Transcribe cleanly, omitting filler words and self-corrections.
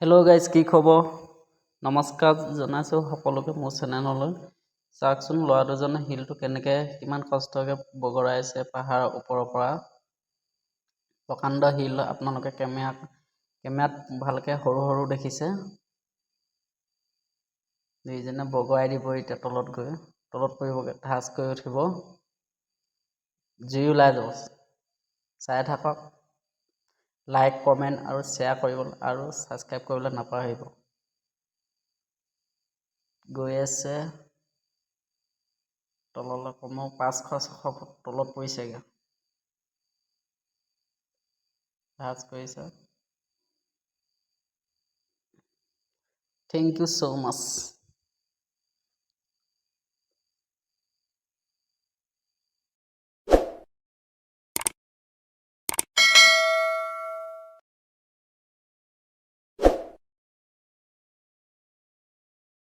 Hello' guys, কি খবৰ? নমস্কাৰ জনাইছোঁ সকলোকে মোৰ চেনেললৈ। চাওকচোন ল'ৰা দুজনে শিলটো কিমান কষ্টকৈ বগৰাইছে পাহাৰৰ ওপৰৰ পৰা। প্ৰকাণ্ড শিল আপোনালোকে কেমেৰাত ভালকৈ সৰু সৰু দেখিছে। দুইজনে বগৰাই দিব এতিয়া তলত পৰিবগৈ, ধাঁচ কৰি উঠিব, জুই ওলাই যাব। চাই থাকক। লাইক, কমেণ্ট আৰু শ্বেয়াৰ কৰিবলৈ আৰু ছাবস্ক্ৰাইব কৰিবলৈ নাপাহৰিব। গৈ আছে তললৈ, কমেও 500-600 ফুট তলত পৰিছেগৈ। ধাঁচ কৰিছে। Thank you so' much.